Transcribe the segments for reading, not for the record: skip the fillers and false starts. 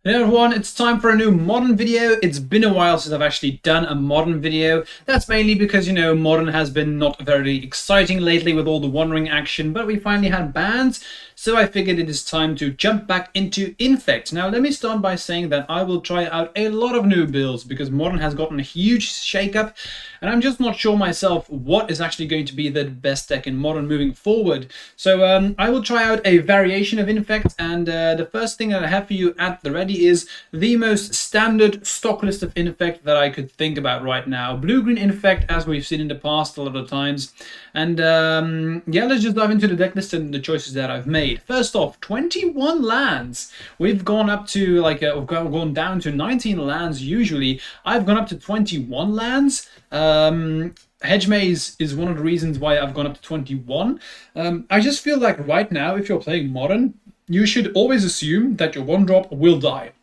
Hey everyone, it's time for a new modern video. It's been a while since I've actually done a modern video. That's mainly because, modern has been not very exciting lately with all the wandering action, but we finally had bans, so I figured it is time to jump back into Infect. Now, let me start by saying that I will try out a lot of new builds because modern has gotten a huge shakeup, and I'm just not sure myself what is actually going to be the best deck in modern moving forward. So I will try out a variation of Infect, and the first thing that I have for you at the ready is the most standard stock list of Infect that I could think about right now. Blue-green Infect, as we've seen in the past a lot of times. And yeah, let's just dive into the deck list and the choices that I've made. First off, 21 lands. We've gone up to we've gone down to 19 lands usually. I've gone up to 21 lands. Hedge Maze is one of the reasons why I've gone up to 21. I just feel like right now, if you're playing Modern, you should always assume that your one drop will die.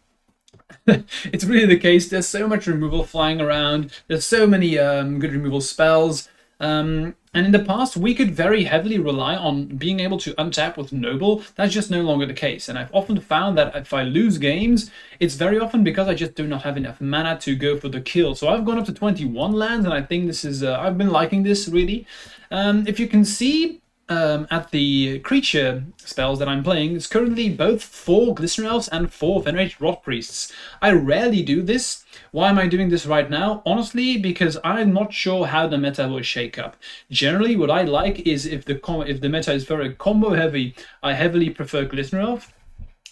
It's really the case. There's so much removal flying around. There's so many good removal spells. And in the past, we could very heavily rely on being able to untap with Noble. That's just no longer the case. And I've often found that if I lose games, it's very often because I just do not have enough mana to go for the kill. So I've gone up to 21 lands, and I think this is... I've been liking this, really. If you can see... at the creature spells that I'm playing, it's currently both 4 Glistener Elves and 4 Venerated Rot Priests. I rarely do this. Why am I doing this right now? Honestly, because I'm not sure how the meta will shake up. Generally, what I like is if the meta is very combo heavy, I heavily prefer Glistener Elf.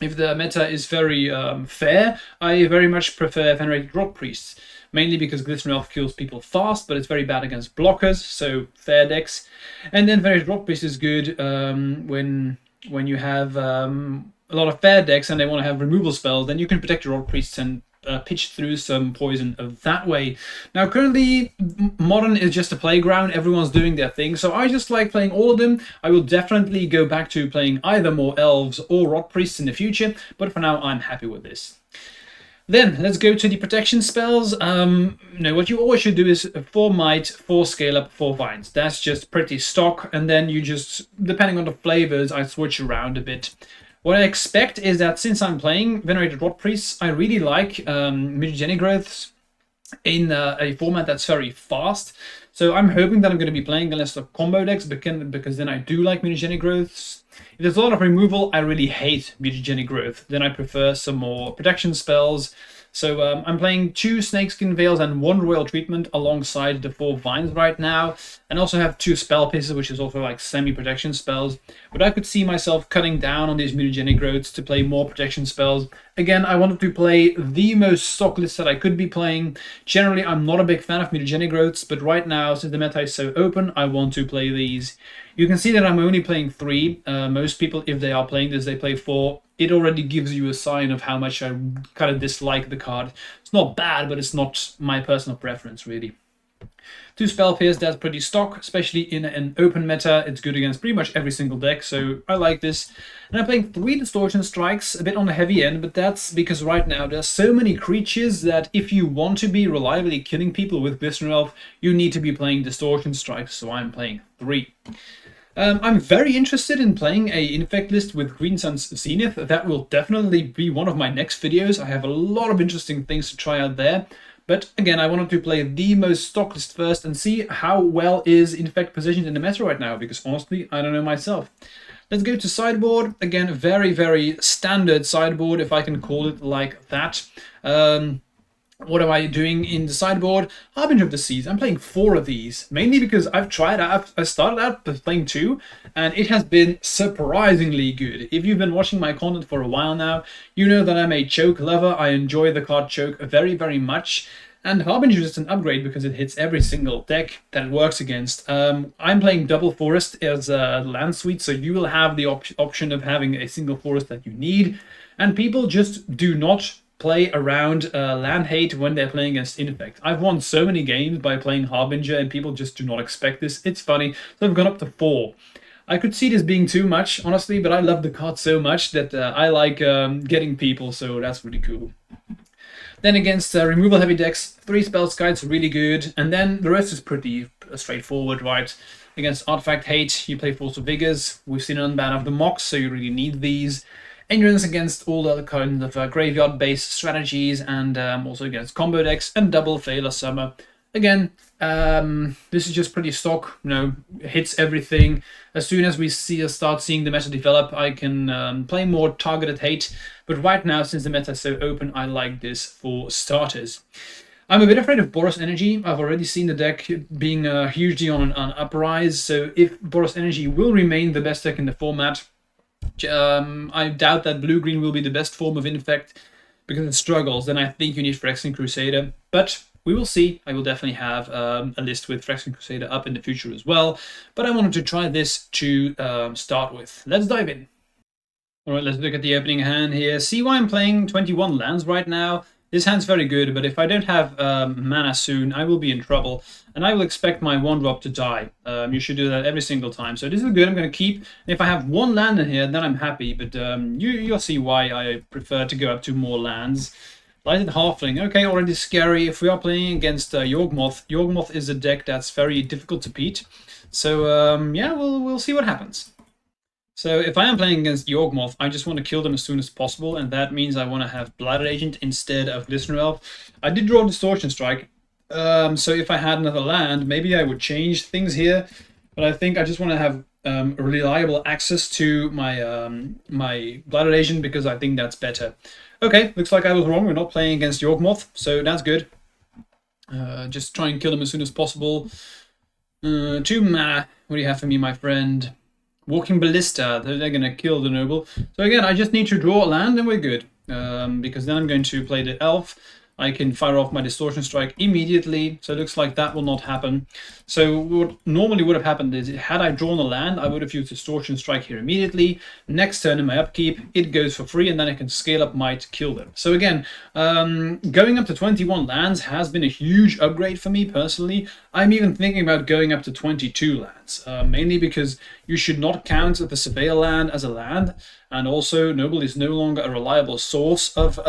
If the meta is very fair, I very much prefer Venerated Rot Priests. Mainly because Glistener Elf kills people fast, but it's very bad against blockers, so fair decks. And then Venerated Rot Priest is good when you have a lot of fair decks and they want to have removal spells, then you can protect your Rot Priests and pitch through some poison that way. Now, currently, Modern is just a playground. Everyone's doing their thing, so I just like playing all of them. I will definitely go back to playing either more Elves or Rot Priests in the future, but for now, I'm happy with this. Then, let's go to the protection spells. What you always should do is 4 Might, 4 Scale Up, 4 Vines. That's just pretty stock, and then you just, depending on the flavors, I switch around a bit. What I expect is that since I'm playing Venerated Rot Priests, I really like Mutagenic Growths in a format that's very fast. So I'm hoping that I'm going to be playing a list of combo decks because then I do like Mutagenic Growths. If there's a lot of removal, I really hate Mutagenic Growth. Then I prefer some more protection spells. So I'm playing 2 Snakeskin Veils and 1 Royal Treatment alongside the 4 Vines right now. And also have 2 Spell Pieces, which is also like semi-protection spells. But I could see myself cutting down on these Mutagenic Growths to play more protection spells. Again, I wanted to play the most stock list that I could be playing. Generally, I'm not a big fan of Mutagenic Growths, but right now, since the meta is so open, I want to play these. You can see that I'm only playing 3. Most people, if they are playing this, they play 4. It already gives you a sign of how much I kind of dislike the card. It's not bad, but it's not my personal preference, really. 2 Spell Pierce, that's pretty stock, especially in an open meta. It's good against pretty much every single deck, so I like this. And I'm playing 3 Distortion Strikes, a bit on the heavy end, but that's because right now there's so many creatures that if you want to be reliably killing people with Glistener Elf, you need to be playing Distortion Strikes, so I'm playing 3. I'm very interested in playing a Infect list with Green Sun's Zenith. That will definitely be one of my next videos. I have a lot of interesting things to try out there. But again, I wanted to play the most stock list first and see how well is Infect positioned in the meta right now, because honestly, I don't know myself. Let's go to sideboard. Again, very, very standard sideboard, if I can call it like that. What am I doing in the sideboard? Harbinger of the Seas. I'm playing 4 of these, mainly because I started out playing 2, and it has been surprisingly good. If you've been watching my content for a while now, you know that I'm a Choke lover. I enjoy the card Choke very, very much. And Harbinger is an upgrade because it hits every single deck that it works against. I'm playing double forest as a land suite, so you will have the option of having a single forest that you need. And people just do not play around land hate when they're playing against Infect. I've won so many games by playing Harbinger and people just do not expect this. It's funny. So I've gone up to 4. I could see this being too much, honestly, but I love the card so much that I like getting people, so that's really cool. Then against removal heavy decks, 3 Spell Guides are really good, and then the rest is pretty straightforward, right? Against Artifact Hate, you play Force of Vigors. We've seen an unban of the Mox, so you really need these. endurance against all the other kinds of graveyard-based strategies, and also against combo decks, and double Failure Summer. Again, this is just pretty stock, hits everything. As soon as we start seeing the meta develop, I can play more targeted hate. But right now, since the meta is so open, I like this for starters. I'm a bit afraid of Boros Energy. I've already seen the deck being hugely on an uprise, so if Boros Energy will remain the best deck in the format, I doubt that blue-green will be the best form of Infect because it struggles. Then I think you need Phyrexian Crusader, but we will see. I will definitely have a list with Phyrexian Crusader up in the future as well, but I wanted to try this to start with. Let's dive in. All right, let's look at the opening hand here. See why I'm playing 21 lands right now? This hand's very good, but if I don't have mana soon, I will be in trouble, and I will expect my 1-drop to die. You should do that every single time. So this is good. I'm going to keep. And if I have 1 land in here, then I'm happy, but you'll see why I prefer to go up to more lands. Lighted Halfling. Okay, already scary. If we are playing against Yawgmoth, Yawgmoth is a deck that's very difficult to beat. So yeah, we'll see what happens. So if I am playing against Yawgmoth, I just want to kill them as soon as possible, and that means I want to have Blighted Agent instead of Glistener Elf. I did draw Distortion Strike, so if I had another land, maybe I would change things here, but I think I just want to have reliable access to my my Blighted Agent because I think that's better. Okay, looks like I was wrong. We're not playing against Yawgmoth, so that's good. Just try and kill them as soon as possible. 2 mana. What do you have for me, my friend? Walking Ballista, they're going to kill the Noble. So again, I just need to draw a land and we're good. Because then I'm going to play the Elf. I can fire off my Distortion Strike immediately. So it looks like that will not happen. So what normally would have happened is, had I drawn a land, I would have used Distortion Strike here immediately. Next turn in my upkeep, it goes for free, and then I can scale up might kill them. So again, going up to 21 lands has been a huge upgrade for me personally. I'm even thinking about going up to 22 lands, mainly because you should not count the Surveyor land as a land, and also Noble is no longer a reliable source of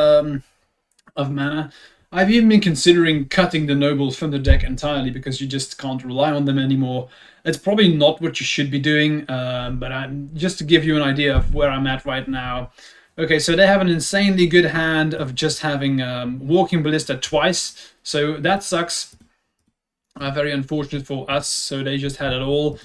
mana. I've even been considering cutting the Nobles from the deck entirely because you just can't rely on them anymore. It's probably not what you should be doing, but just to give you an idea of where I'm at right now. Okay, so they have an insanely good hand of just having Walking Ballista twice, so that sucks. Very unfortunate for us, so they just had it all,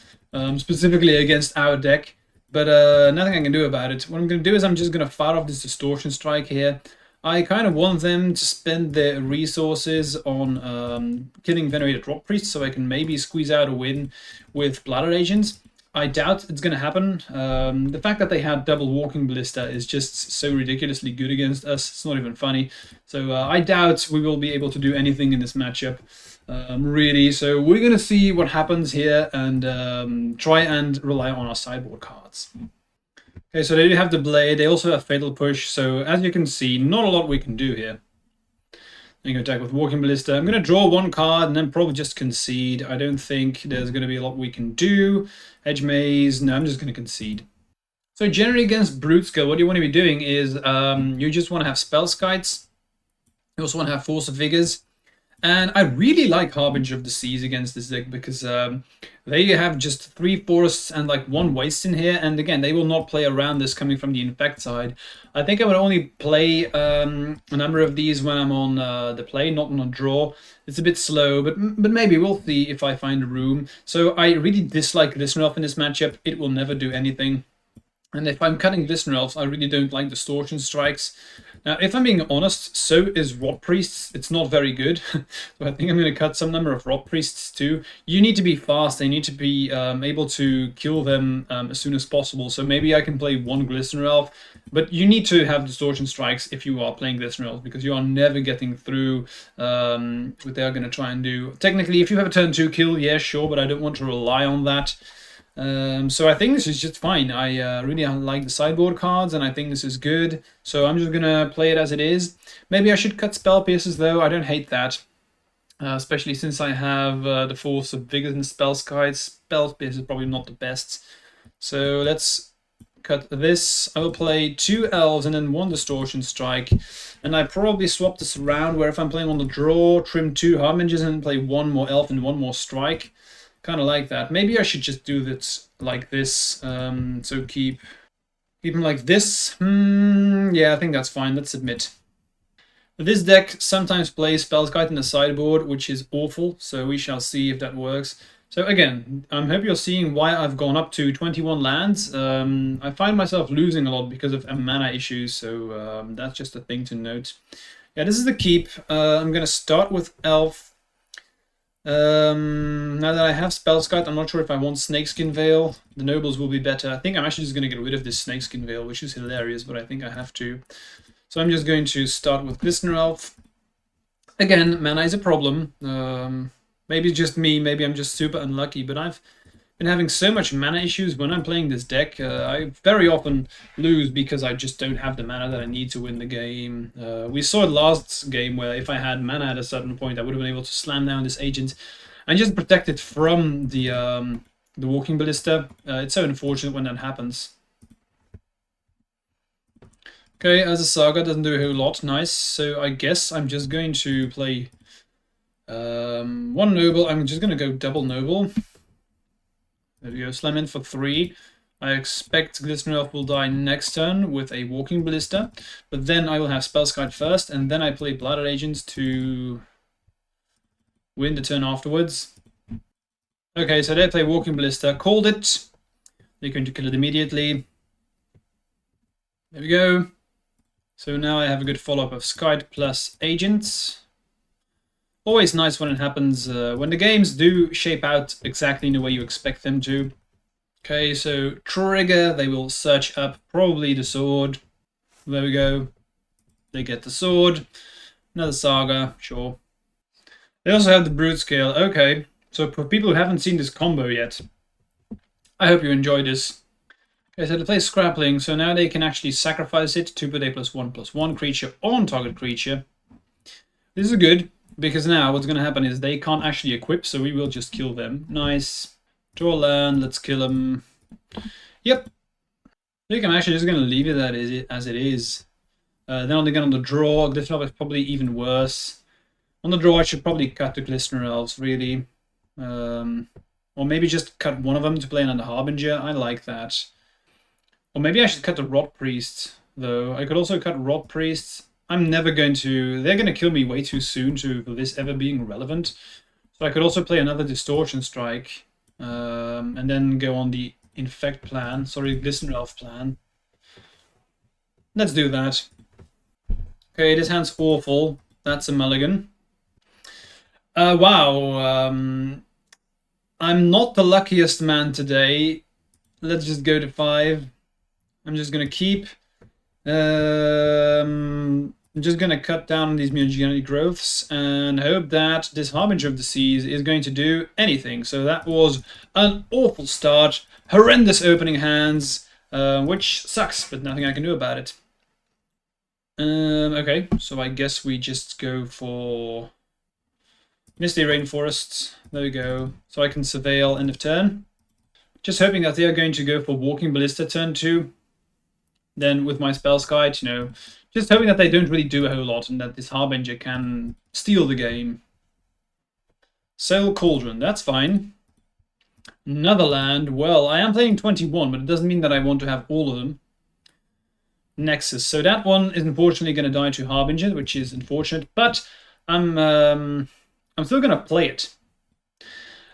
specifically against our deck, but nothing I can do about it. What I'm going to do is I'm just going to fire off this Distortion Strike here. I kind of want them to spend their resources on killing Venerated Rock Priest so I can maybe squeeze out a win with Blighted Agents. I doubt it's going to happen. The fact that they had double Walking Ballista is just so ridiculously good against us. It's not even funny. So I doubt we will be able to do anything in this matchup, really. So we're going to see what happens here and try and rely on our sideboard cards. Okay, so they do have the Blade. They also have Fatal Push. So as you can see, not a lot we can do here. I'm going to attack with Walking Ballista. I'm going to draw 1 card and then probably just concede. I don't think there's going to be a lot we can do. Hedge Maze. No, I'm just going to concede. So generally against Broodscale, what you want to be doing is you just want to have Spell Skites. You also want to have Force of Vigors. And I really like Harbinger of the Seas against this deck because they have just 3 forests and like 1 waste in here. And again, they will not play around this coming from the Infect side. I think I would only play a number of these when I'm on the play, not on a draw. It's a bit slow, but maybe we'll see if I find a room. So I really dislike Glistener Elf in this matchup. It will never do anything. And if I'm cutting Glistener Elves, I really don't like Distortion Strikes. Now, if I'm being honest, so is Rot Priests. It's not very good. So I think I'm going to cut some number of Rot Priests too. You need to be fast. They need to be able to kill them as soon as possible. So maybe I can play 1 Glistener Elf. But you need to have Distortion Strikes if you are playing Glistener Elf because you are never getting through what they are going to try and do. Technically, if you have a turn 2 kill, yeah, sure, but I don't want to rely on that. So I think this is just fine. I really like the sideboard cards, and I think this is good. So I'm just gonna play it as it is. Maybe I should cut Spell Pierces though. I don't hate that, especially since I have the Force of Vigors and Spell Skies. Spell Pierce is probably not the best. So let's cut this. I will play 2 Elves and then 1 Distortion Strike, and I probably swap this around where if I'm playing on the draw, trim 2 Harbingers and play 1 more Elf and 1 more Strike. Kind of like that. Maybe I should just do this like this. So keep Keep him like this. Yeah, I think that's fine. Let's submit. This deck sometimes plays Spellskite in the sideboard, which is awful, so we shall see if that works. So again, I hope you're seeing why I've gone up to 21 lands. I find myself losing a lot because of mana issues, so that's just a thing to note. Yeah, this is the keep. I'm going to start with Elf. Now that I have Spellskite, I'm not sure if I want Snakeskin Veil. The Nobles will be better. I think I'm actually just going to get rid of this Snakeskin Veil, which is hilarious, but I think I have to. So I'm just going to start with Glistener Elf. Again, mana is a problem. Maybe it's just me, maybe I'm just super unlucky, but I've been having so much mana issues when I'm playing this deck. I very often lose because I just don't have the mana that I need to win the game. We saw it last game where if I had mana at a certain point, I would have been able to slam down this agent and just protect it from the Walking Ballista. It's so unfortunate when that happens. Okay, as a Saga, doesn't do a whole lot. Nice. So I guess I'm just going to play one Noble. I'm just going to go double Noble. There we go. Slam in for 3. I expect Glistener Elf will die next turn with a Walking Ballista. But then I will have Spellskite first, and then I play Blighted Agents to win the turn afterwards. Okay, so they play Walking Ballista. Called it. They're going to kill it immediately. There we go. So now I have a good follow-up of Skite plus Agents. Always nice when it happens, when the games do shape out exactly in the way you expect them to. Okay, so trigger, they will search up probably the sword. There we go. They get the sword. Another Saga, sure. They also have the Broodscale. Okay, so for people who haven't seen this combo yet, I hope you enjoy this. Okay, so they play Scrappling, so now they can actually sacrifice it to put a +1/+1 creature on target creature. This is good, because now what's going to happen is they can't actually equip, so we will just kill them. Nice. Draw land, let's kill them. Yep. I think I'm actually just going to leave it as it is. Then on the draw, Glistener Elf is probably even worse. On the draw, I should probably cut the Glistener Elves, really. Or maybe just cut one of them to play another Harbinger. I like that. Or maybe I should cut the Rot Priest, though. I could also cut Rot Priests. I'm never going to... They're going to kill me way too soon for this ever being relevant. So I could also play another Distortion Strike. And then go on the Infect plan. Sorry, Glistener Elf plan. Let's do that. Okay, this hand's awful. That's a mulligan. Wow. I'm not the luckiest man today. Let's just go to 5. I'm just going to keep. I'm just going to cut down these mutagenic growths and hope that this Harbinger of the Seas is going to do anything. So that was an awful start. Horrendous opening hands, which sucks, but nothing I can do about it. Okay, so I guess we just go for Misty Rainforests. There we go. So I can Surveil end of turn. Just hoping that they are going to go for Walking Ballista turn 2. Then with my Spellskite, you know, just hoping that they don't really do a whole lot and that this Harbinger can steal the game. Soul Cauldron, that's fine. Another land. Well, I am playing 21, but it doesn't mean that I want to have all of them. Nexus. So that one is unfortunately going to die to Harbinger, which is unfortunate, but I'm still going to play it.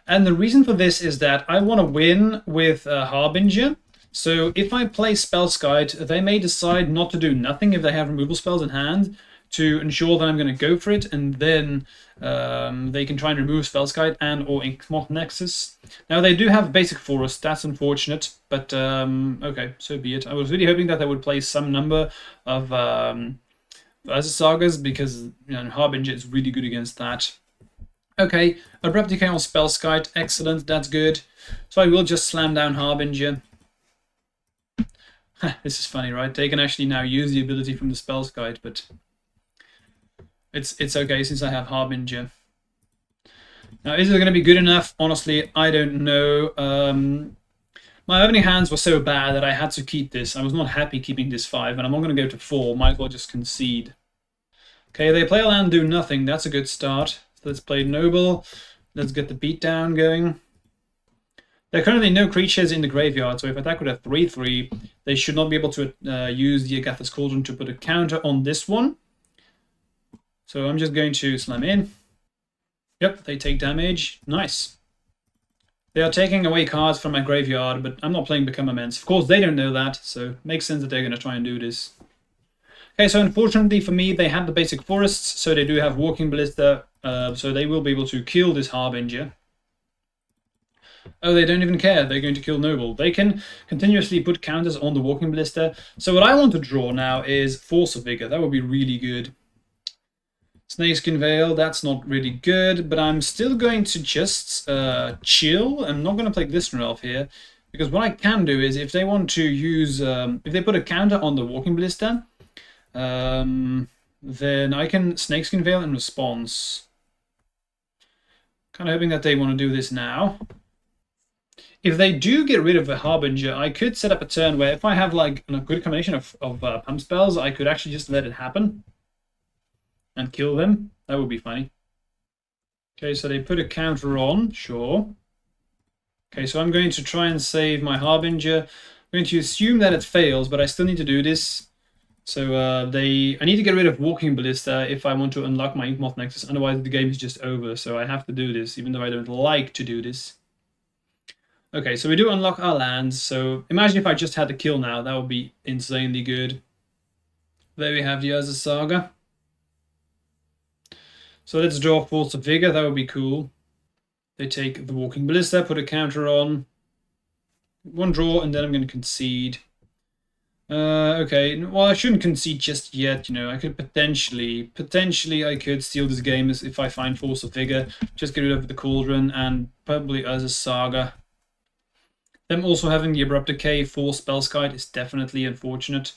And the reason for this is that I want to win with Harbinger. So if I play Spellskite, they may decide not to do nothing if they have removal spells in hand to ensure that I'm going to go for it, and then they can try and remove Spellskite and or Yawgmoth Nexus. Now they do have basic forest, that's unfortunate, but okay, so be it. I was really hoping that they would play some number of Sagas because Harbinger is really good against that. Okay, Abrupt Decay on Spellskite, excellent, that's good. So I will just slam down Harbinger. This is funny, right? They can actually now use the ability from the Spellskite, but it's okay since I have Harbinger. Now, is it going to be good enough? Honestly, I don't know. My opening hands were so bad that I had to keep this. I was not happy keeping this 5, and I'm not going to go to 4. Might as well just concede. Okay, they play a land, do nothing. That's a good start. So let's play Noble. Let's get the beatdown going. There are currently no creatures in the graveyard, so if attack with a 3/3, they should not be able to use the Agatha's Cauldron to put a counter on this one. So I'm just going to slam in. Yep, they take damage. Nice. They are taking away cards from my graveyard, but I'm not playing Become Immense. Of course, they don't know that, so it makes sense that they're going to try and do this. Okay, so unfortunately for me, they have the basic forests, so they do have Walking Ballista, so they will be able to kill this Harbinger. Oh, they don't even care. They're going to kill Noble. They can continuously put counters on the Walking Ballista. So what I want to draw now is Force of Vigor. That would be really good. Snakeskin Veil, that's not really good, but I'm still going to just chill. I'm not going to play Glistener Elf here, because what I can do is if they want to use, if they put a counter on the Walking Ballista, then I can Snakeskin Veil in response. Kind of hoping that they want to do this now. If they do get rid of the Harbinger, I could set up a turn where if I have like a good combination of pump spells, I could actually just let it happen and kill them. That would be funny. Okay, so they put a counter on, sure. Okay, so I'm going to try and save my Harbinger. I'm going to assume that it fails, but I still need to do this. So I need to get rid of Walking Ballista if I want to unlock my Yawgmoth Nexus, otherwise the game is just over. So I have to do this, even though I don't like to do this. Okay, so we do unlock our lands, so imagine if I just had to kill now, that would be insanely good. There we have the Urza Saga. So let's draw Force of Vigor, that would be cool. They take the Walking Ballista, put a counter on. One draw, and then I'm going to concede. Okay, well I shouldn't concede just yet, you know, I could potentially I could steal this game if I find Force of Vigor, just get rid of the Cauldron, and probably Urza Saga. Them also having the Abrupt Decay for Spellskite is definitely unfortunate.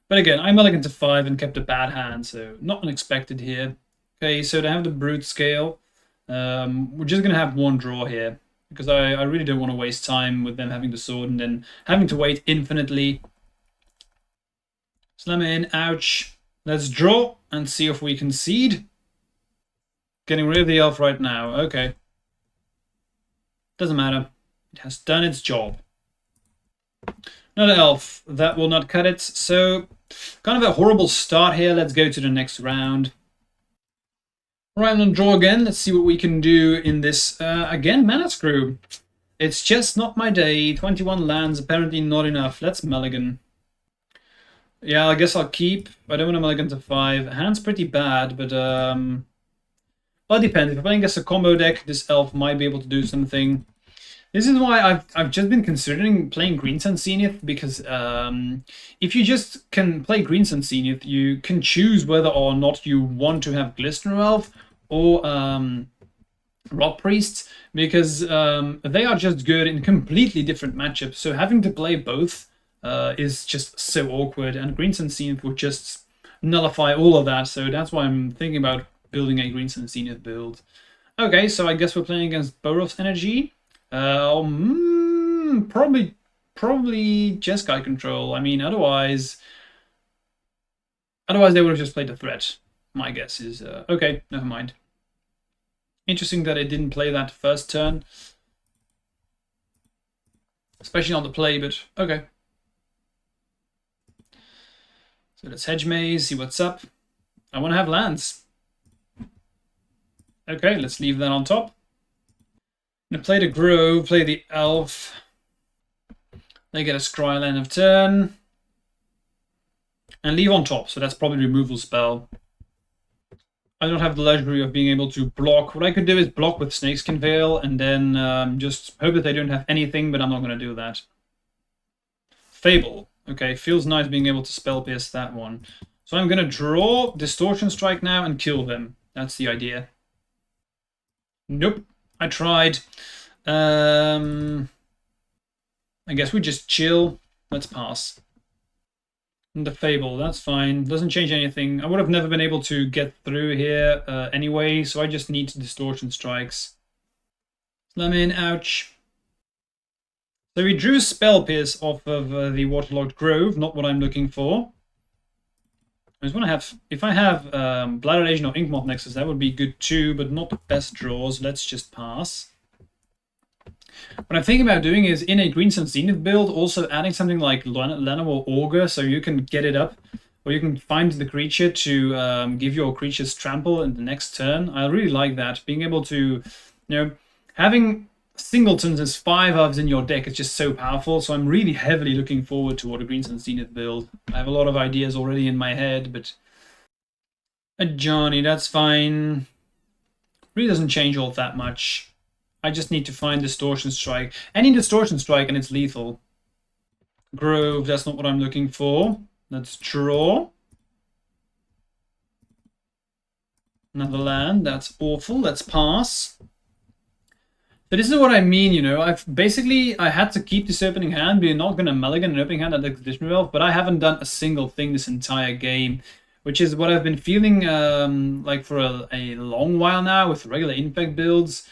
But again, I mulliganed to 5 and kept a bad hand, so not unexpected here. Okay, so they have the Broodscale. We're just going to have one draw here, because I really don't want to waste time with them having the sword and then having to wait infinitely. Slam in, ouch. Let's draw and see if we concede. Getting rid of the elf right now, okay. Doesn't matter. It has done its job. Another elf. That will not cut it. So, kind of a horrible start here. Let's go to the next round. Alright, I'm going to draw again. Let's see what we can do in this, again, Mana Screw. It's just not my day. 21 lands, apparently not enough. Let's mulligan. Yeah, I guess I'll keep. I don't want to mulligan to 5. Hand's pretty bad, but, well, it depends. If I'm playing against a combo deck, this elf might be able to do something. This is why I've just been considering playing Green Sun Zenith, because if you just can play Green Sun Zenith, you can choose whether or not you want to have Glistener Elf or Rot Priest, because they are just good in completely different matchups. So having to play both is just so awkward, and Green Sun Zenith would just nullify all of that. So that's why I'm thinking about building a Green Sun Zenith build. Okay, so I guess we're playing against Boros Energy. Probably Jeskai control. I mean, otherwise they would have just played the threat. My guess is okay. Never mind. Interesting that it didn't play that first turn, especially on the play. But okay. So let's hedge maze. See what's up. I want to have lands. Okay, let's leave that on top. I'm going to play the Grove, play the Elf. They get a Scry land of turn. And leave on top, so that's probably a removal spell. I don't have the luxury of being able to block. What I could do is block with Snakeskin Veil and then just hope that they don't have anything, but I'm not going to do that. Fable. Okay, feels nice being able to Spell Pierce that one. So I'm going to draw Distortion Strike now and kill them. That's the idea. Nope. I tried. I guess we just chill. Let's pass. And the Fable, that's fine. Doesn't change anything. I would have never been able to get through here anyway, so I just need Distortion Strikes. Slam in, ouch. So we drew Spell Pierce off of the Waterlogged Grove, not what I'm looking for. I just want to have, if I have Bladder Legion or Yawgmoth Nexus, that would be good too, but not the best draws. Let's just pass. What I'm thinking about doing is in a Green Sun Zenith build, also adding something like Llanowar Augur, so you can get it up, or you can find the creature to give your creatures trample in the next turn. I really like that. Being able to, having singletons as 5-ofs in your deck is just so powerful, so I'm really heavily looking forward to what a Green Sun Zenith build. I have a lot of ideas already in my head, but a Johnny, that's fine. Really doesn't change all that much. I just need to find Distortion Strike. Any Distortion Strike and it's lethal. Grove, that's not what I'm looking for. Let's draw. Another land, that's awful. Let's pass. But this is what I mean, I had to keep this opening hand. We're not going to mulligan an opening hand at the Expedition Revolve, but I haven't done a single thing this entire game, which is what I've been feeling like for a long while now with regular Infect builds.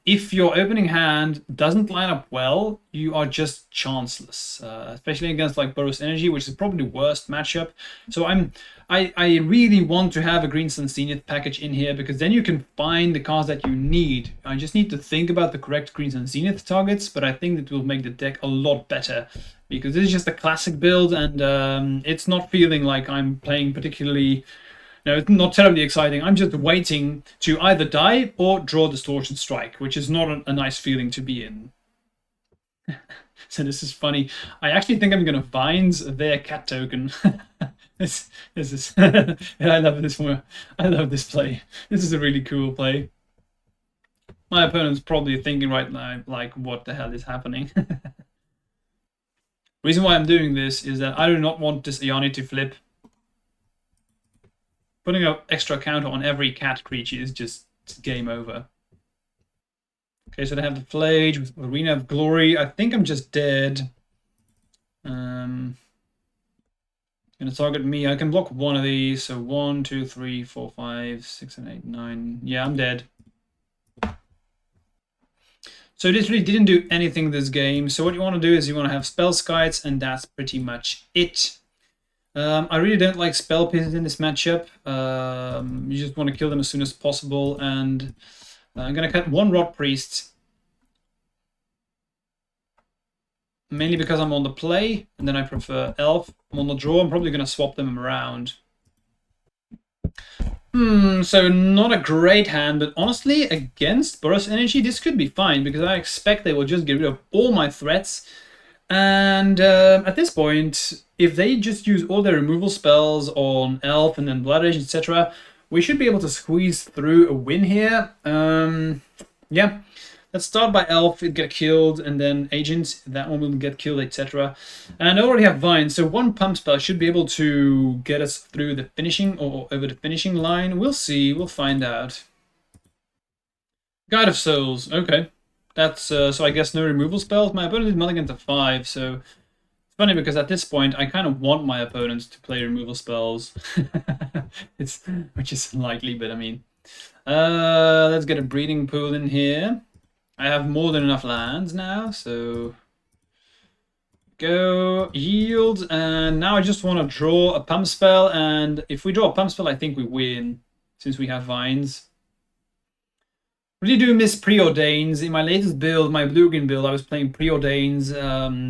If your opening hand doesn't line up well, you are just chanceless, especially against like Boros Energy, which is probably the worst matchup. So I really want to have a Green Sun Zenith package in here, because then you can find the cards that you need. I just need to think about the correct Green Sun Zenith targets, but I think that will make the deck a lot better, because this is just a classic build, and it's not feeling like I'm playing particularly... No, it's not terribly exciting. I'm just waiting to either die or draw Distortion Strike, which is not a nice feeling to be in. So this is funny. I actually think I'm going to Vines their cat token. This is... I love this one. I love this play. This is a really cool play. My opponent's probably thinking right now, like, what the hell is happening? Reason why I'm doing this is that I do not want this Ioni to flip. Putting an extra counter on every cat creature is just game over. Okay, so they have the Flage with Arena of Glory. I think I'm just dead. Gonna target me. I can block one of these. So 1, 2, 3, 4, 5, 6, 7, 8, 9. Yeah, I'm dead. So this really didn't do anything this game. So what you want to do is you want to have Spell Skites, and that's pretty much it. I really don't like spell pieces in this matchup. You just want to kill them as soon as possible, and I'm going to cut one Rot Priest. Mainly because I'm on the play, and then I prefer Elf. I'm on the draw, I'm probably going to swap them around. So not a great hand, but honestly, against Boros Energy, this could be fine, because I expect they will just get rid of all my threats. And at this point, if they just use all their removal spells on Elf and then Blood Rage, etc., we should be able to squeeze through a win here. Yeah, let's start by Elf, it get killed, and then Agent, that one will get killed, etc. And I already have Vine, so one pump spell should be able to get us through the finishing, or over the finishing line. We'll see, we'll find out. Guide of Souls, okay. That's, so I guess no removal spells. My opponent is mulligan to 5, so it's funny because at this point I kind of want my opponents to play removal spells. Which is unlikely, but I mean. Let's get a Breeding Pool in here. I have more than enough lands now, so... Go, yield, and now I just want to draw a pump spell, and if we draw a pump spell I think we win, since we have Vines. Really do miss Preordains. In my latest build, my blue-green build, I was playing Preordains.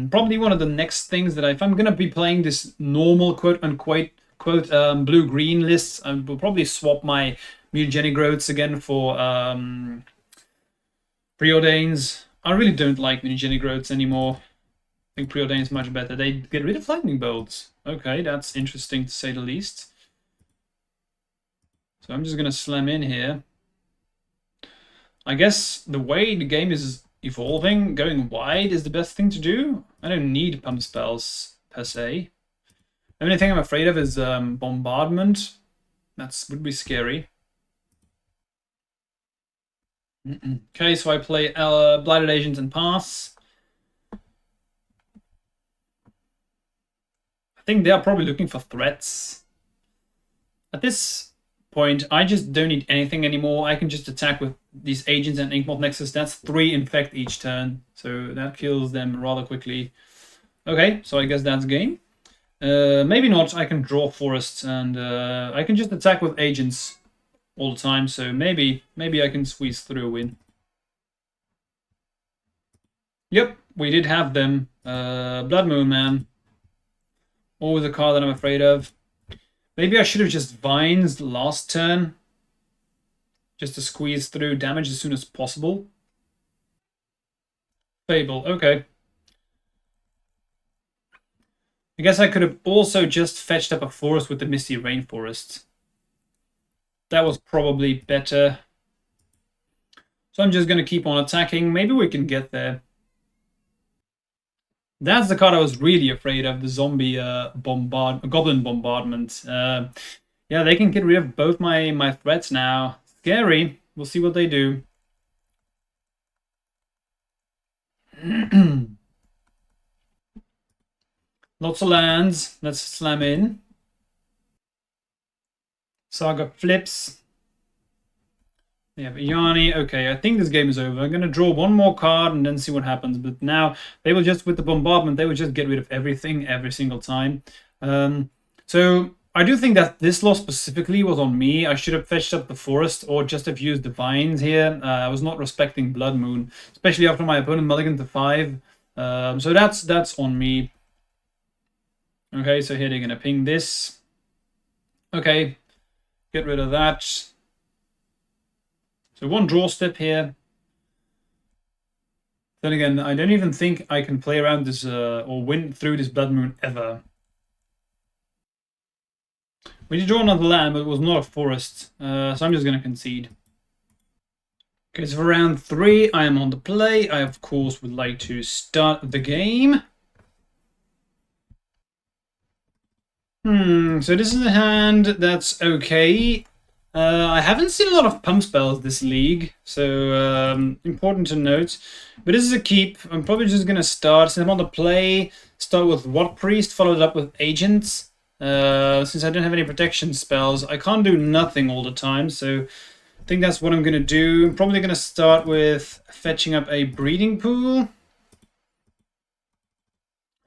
Probably one of the next things that if I'm going to be playing this normal quote-unquote blue-green lists, I will probably swap my Mutagenic Growths again for Preordains. I really don't like Mutagenic Growths anymore. I think Preordain is much better. They get rid of Lightning Bolts. Okay, that's interesting to say the least. So I'm just going to slam in here. I guess the way the game is evolving, going wide is the best thing to do. I don't need pump spells, per se. The only thing I'm afraid of is bombardment. That would be scary. Okay, so I play Blighted Agent and pass. I think they are probably looking for threats. At this point, I just don't need anything anymore. I can just attack with these Agents and Yawgmoth Nexus. That's 3 Infect each turn, so that kills them rather quickly. Okay, so I guess that's game. Maybe not. I can draw Forests, and I can just attack with Agents all the time, so maybe I can squeeze through a win. Yep, we did have them. Blood Moon, man. Always a card that I'm afraid of. Maybe I should have just Vines last turn. Just to squeeze through damage as soon as possible. Fable, okay. I guess I could have also just fetched up a forest with the Misty Rainforest. That was probably better. So I'm just going to keep on attacking. Maybe we can get there. That's the card I was really afraid of, the zombie goblin bombardment. Yeah, they can get rid of both my threats now. Scary. We'll see what they do. Lots of lands. Let's slam in. Saga flips. They have Yanni. Okay, I think this game is over. I'm going to draw one more card and then see what happens. But now, they will just, with the bombardment, they will just get rid of everything every single time. So, I do think that this loss specifically was on me. I should have fetched up the forest or just have used the vines here. I was not respecting Blood Moon, especially after my opponent mulliganed to 5. So that's on me. Okay, so here they're going to ping this. Okay, get rid of that. So one draw step here. Then again, I don't even think I can play around this or win through this Blood Moon ever. We did draw another land, but it was not a forest. So I'm just going to concede. Okay, so for round 3, I am on the play. I, of course, would like to start the game. So this is a hand that's okay. I haven't seen a lot of pump spells this league, so important to note. But this is a keep. I'm probably just going to start, since I'm on the play, start with Rot Priest, followed up with Agents. Since I don't have any protection spells, I can't do nothing all the time, so I think that's what I'm going to do. I'm probably going to start with fetching up a Breeding Pool.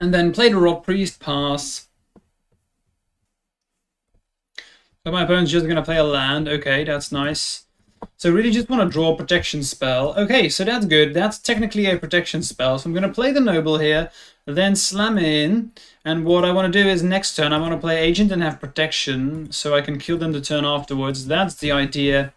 And then play the Rot Priest, pass. So my opponent's just going to play a land. Okay, that's nice. So really just want to draw a protection spell. Okay, so that's good. That's technically a protection spell. So I'm going to play the Noble here, then slam in. And what I want to do is next turn I want to play Agent and have protection so I can kill them the turn afterwards. That's the idea.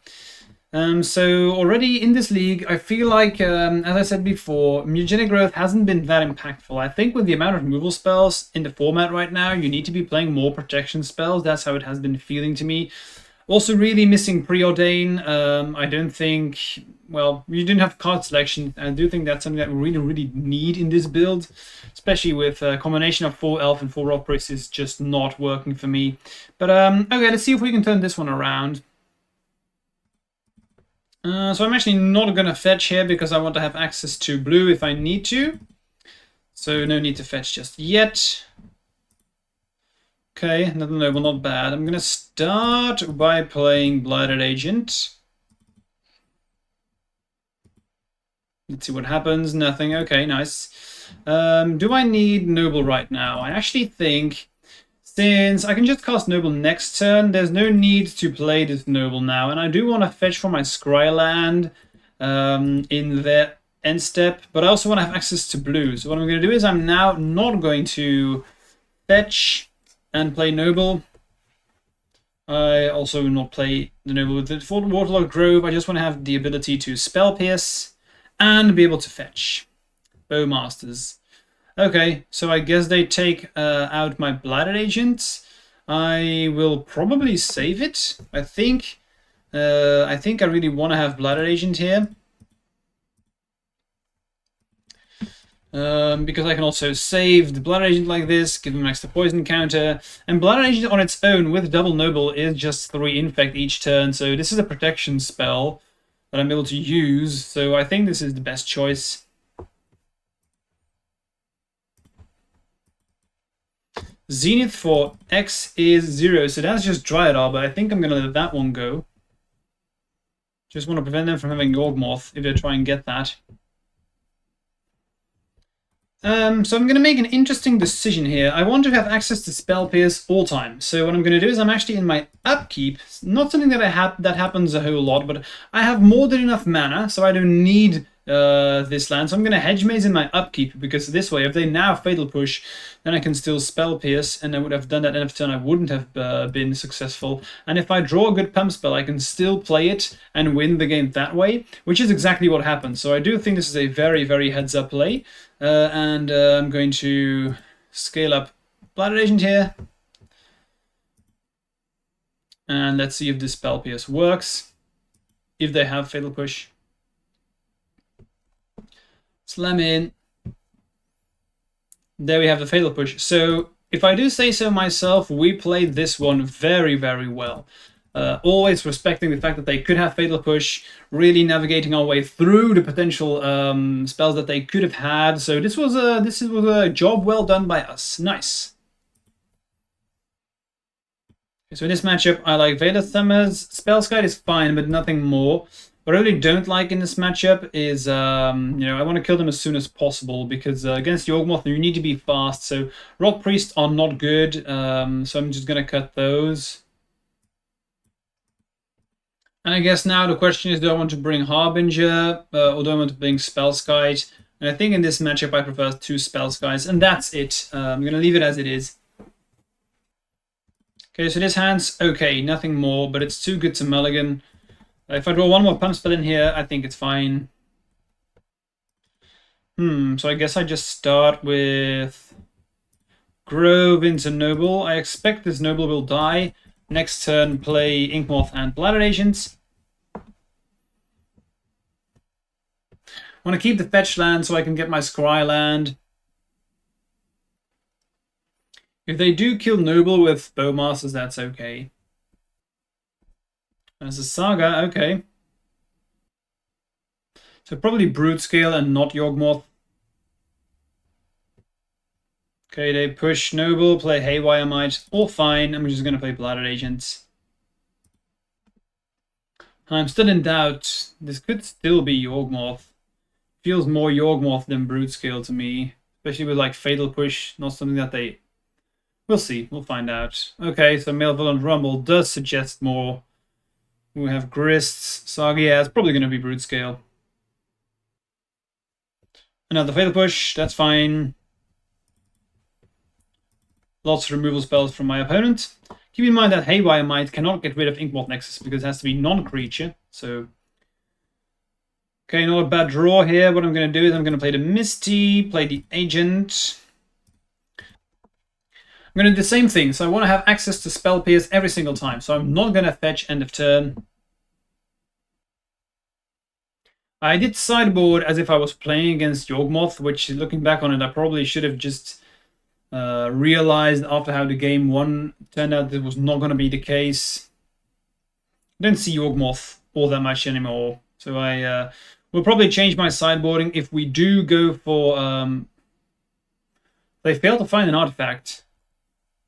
So already in this league, I feel like, as I said before, Mutagenic Growth hasn't been that impactful. I think with the amount of removal spells in the format right now, you need to be playing more protection spells. That's how it has been feeling to me. Also really missing Preordain. I don't think, well, you didn't have card selection. I do think that's something that we really need in this build, especially with a combination of 4 Elf and 4 Rock Priest is just not working for me. But okay, let's see if we can turn this one around. So I'm actually not going to fetch here because I want to have access to blue if I need to. So no need to fetch just yet. Okay, another Noble, not bad. I'm going to start by playing Blighted Agent. Let's see what happens. Nothing. Okay, nice. Do I need Noble right now? I actually think, since I can just cast Noble next turn, there's no need to play this Noble now. And I do want to fetch for my Scry land in the end step, but I also want to have access to blue. So what I'm going to do is I'm now not going to fetch and play Noble. I also will not play the Noble with the Waterlogged Grove. I just want to have the ability to Spell Pierce and be able to fetch. Bowmasters. Okay, so I guess they take out my Blighted Agent. I will probably save it. I think I really want to have Blighted Agent here. Because I can also save the Blighted Agent like this, give him extra poison counter. And Blighted Agent on its own with double Noble is just 3 Infect each turn. So this is a protection spell that I'm able to use. So I think this is the best choice. Zenith for X is 0, so that's just Dryad Arbor. I think I'm going to let that one go. Just want to prevent them from having Yawgmoth if they try and get that. So I'm going to make an interesting decision here. I want to have access to Spell Pierce all time. So what I'm going to do is I'm actually in my upkeep. Not something that that happens a whole lot, but I have more than enough mana, so I don't need this land. So I'm going to hedge maze in my upkeep, because this way, if they now fatal push, then I can still spell pierce, and I would have done that end of turn. I wouldn't have been successful. And if I draw a good pump spell, I can still play it and win the game that way, which is exactly what happened. So I do think this is a very, very heads up play, and I'm going to scale up Bladder Agent here. And let's see if this spell pierce works. If they have fatal push. Slam in. There we have the fatal push. So if I do say so myself, we played this one very, very well. Always respecting the fact that they could have fatal push, really navigating our way through the potential spells that they could have had. So this was a job well done by us. Nice. Okay, so in this matchup, I like Veil of Summers. Spellskite is fine, but nothing more. What I really don't like in this matchup is, I want to kill them as soon as possible, because against Yawgmoth, you need to be fast. So Rock Priest are not good, so I'm just going to cut those. And I guess now the question is, do I want to bring Harbinger, or do I want to bring Spellskite? And I think in this matchup, I prefer 2 Spellskites, and that's it. I'm going to leave it as it is. Okay, so this hand's okay, nothing more, but it's too good to mulligan. If I draw one more pump spell in here, I think it's fine. So I guess I just start with Grove into Noble. I expect this Noble will die. Next turn, play Inkmoth and Bladder Agents. I want to keep the fetch land so I can get my Scry land. If they do kill Noble with Bowmasters, that's okay. As a Saga, okay. So probably Broodscale and not Yawgmoth. Okay, they push Noble, play Haywire Might, all fine. I'm just going to play Bladder Agents. I'm still in doubt. This could still be Yawgmoth. Feels more Yawgmoth than Broodscale to me. Especially with like Fatal Push, not something that they... We'll see, we'll find out. Okay, so Malevolent Rumble does suggest more. We have Grists, Saga, yeah, it's probably going to be Broodscale. Another Fatal Push, that's fine. Lots of removal spells from my opponent. Keep in mind that Haywire Might cannot get rid of Inkmoth Nexus because it has to be non-creature, so... Okay, not a bad draw here. What I'm going to do is I'm going to play the Misty, play the Agent. I'm going to do the same thing, so I want to have access to Spell Pierce every single time, so I'm not going to fetch end of turn. I did sideboard as if I was playing against Yawgmoth, which, looking back on it, I probably should have just realized after how the game won. Turned out it was not going to be the case. I don't see Yawgmoth all that much anymore, so I will probably change my sideboarding if we do go for... They failed to find an artifact.